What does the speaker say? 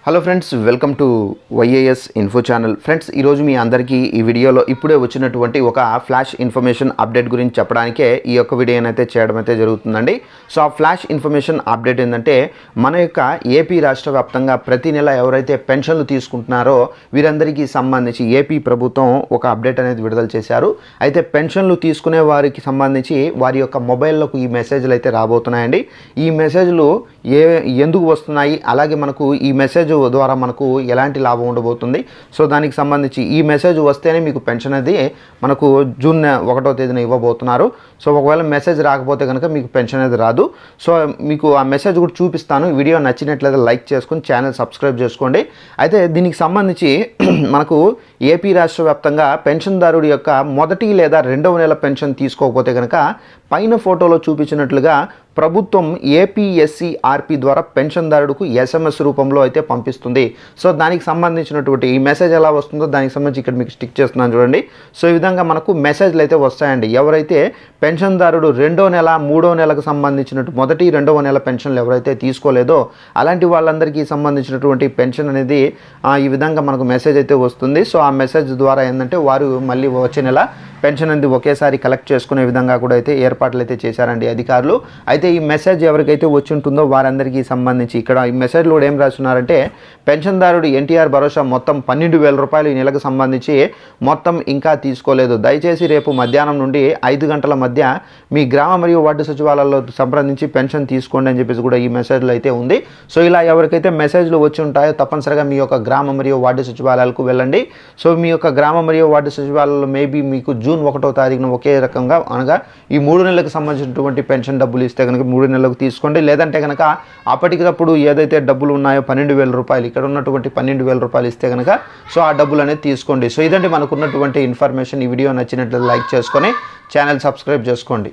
Hello friends, welcome to YAS info channel. Friends, ఈరోజు మీ అందరికీ ఈ వీడియోలో ఇప్పుడే వచ్చినటువంటి ఒక ఫ్లాష్ ఇన్ఫర్మేషన్ అప్డేట్ గురించి చెప్పడానికే ఈ యొక్క వీడియోని అయితే చేయడం అయితే జరుగుతుందండి. సో ఆ ఫ్లాష్ ఇన్ఫర్మేషన్ అప్డేట్ ఏంటంటే, మన యొక్క ఏపీ రాష్ట్ర వ్యాప్తంగా ప్రతి నెల ఎవరైతే పెన్షన్లు తీసుకుంటున్నారో వీరందరికీ సంబంధించి ఏపీ ప్రభుత్వం ఒక అప్డేట్ అనేది విడుదల చేశారు. అయితే పెన్షన్లు తీసుకునే వారికి సంబంధించి వారి యొక్క మొబైల్లోకి ఈ మెసేజ్లు అయితే రాబోతున్నాయండి. ఈ మెసేజ్లు ఎందుకు వస్తున్నాయి, అలాగే మనకు ఈ మెసేజ్ ద్వారా మనకు ఎలాంటి లాభం ఉండబోతుంది, సో దానికి సంబంధించి ఈ మెసేజ్ వస్తేనే మీకు పెన్షన్ అనేది మనకు జూన్ 1వ తేదీన ఇవ్వబోతున్నారు. సో ఒకవేళ మెసేజ్ రాకపోతే కనుక మీకు పెన్షన్ అనేది రాదు. సో మీకు ఆ మెసేజ్ కూడా చూపిస్తాను. వీడియో నచ్చినట్లయితే లైక్ చేసుకొని ఛానల్ సబ్స్క్రైబ్ చేసుకోండి. అయితే దీనికి సంబంధించి మనకు ఏపీ రాష్ట్ర వ్యాప్తంగా పెన్షన్దారుడి యొక్క మొదటి లేదా రెండవ నెల పెన్షన్ తీసుకోకపోతే కనుక పైన ఫోటోలో చూపించినట్లుగా ప్రభుత్వం ఏపీఎస్సీఆర్పీ ద్వారా పెన్షన్దారుడికి ఎస్ఎంఎస్ రూపంలో అయితే పంపిస్తుంది. సో దానికి సంబంధించినటువంటి ఈ మెసేజ్ ఎలా వస్తుందో దానికి సంబంధించి ఇక్కడ మీకు స్టిక్ చేస్తున్నాను చూడండి. సో ఈ విధంగా మనకు మెసేజ్లు అయితే వస్తాయండి. ఎవరైతే పెన్షన్దారుడు రెండో నెల మూడో నెలకు సంబంధించినట్టు మొదటి రెండవ నెల పెన్షన్లు ఎవరైతే తీసుకోలేదో అలాంటి వాళ్ళందరికీ సంబంధించినటువంటి పెన్షన్ అనేది ఈ విధంగా మనకు మెసేజ్ అయితే వస్తుంది. సో ఆ మెసేజ్ ద్వారా ఏంటంటే వారు మళ్ళీ వచ్చే నెల పెన్షన్ అనేది ఒకేసారి కలెక్ట్ చేసుకునే విధంగా కూడా అయితే ఏర్పాట్లు అయితే చేశారండి అధికారులు. అయితే ఈ మెసేజ్ ఎవరికైతే వచ్చి ఉంటుందో వారందరికీ సంబంధించి ఇక్కడ ఈ మెసేజ్లో ఏం రాస్తున్నారంటే, పెన్షన్దారుడు ఎన్టీఆర్ భరోసా మొత్తం 12,000 రూపాయలు ఈ నెలకు సంబంధించి మొత్తం ఇంకా తీసుకోలేదు. దయచేసి రేపు మధ్యాహ్నం నుండి 5 గంటల మధ్య మీ గ్రామ మరియు వార్డు సచివాలయాల్లో సంప్రదించి పెన్షన్ తీసుకోండి అని చెప్పేసి కూడా ఈ మెసేజ్లో అయితే ఉంది. సో ఇలా ఎవరికైతే మెసేజ్లు వచ్చి ఉంటాయో తప్పనిసరిగా మీ యొక్క గ్రామ మరియు వార్డు సచివాలయాలకు వెళ్ళండి. సో మీ యొక్క గ్రామ మరియు వార్డు సచివాలయాల్లో మేబీ మీకు జూన్ 1వ తారీఖున ఒకే రకంగా అనగా ఈ 3 నెలలకు సంబంధించినటువంటి పెన్షన్ డబ్బులు ఇస్తే కనుక 3 నెలలకు తీసుకోండి. లేదంటే కనుక అప్పటికప్పుడు ఏదైతే డబ్బులు ఉన్నాయో 12,000 రూపాయలు, ఇక్కడ ఉన్నటువంటి 12,000 రూపాయలు ఇస్తే కనుక సో ఆ డబ్బులు అనేది తీసుకోండి. సో ఇదంటే మనకున్నటువంటి ఇన్ఫర్మేషన్. ఈ వీడియో నచ్చినట్లయితే లైక్ చేసుకొని ఛానల్ సబ్స్క్రైబ్ చేసుకోండి.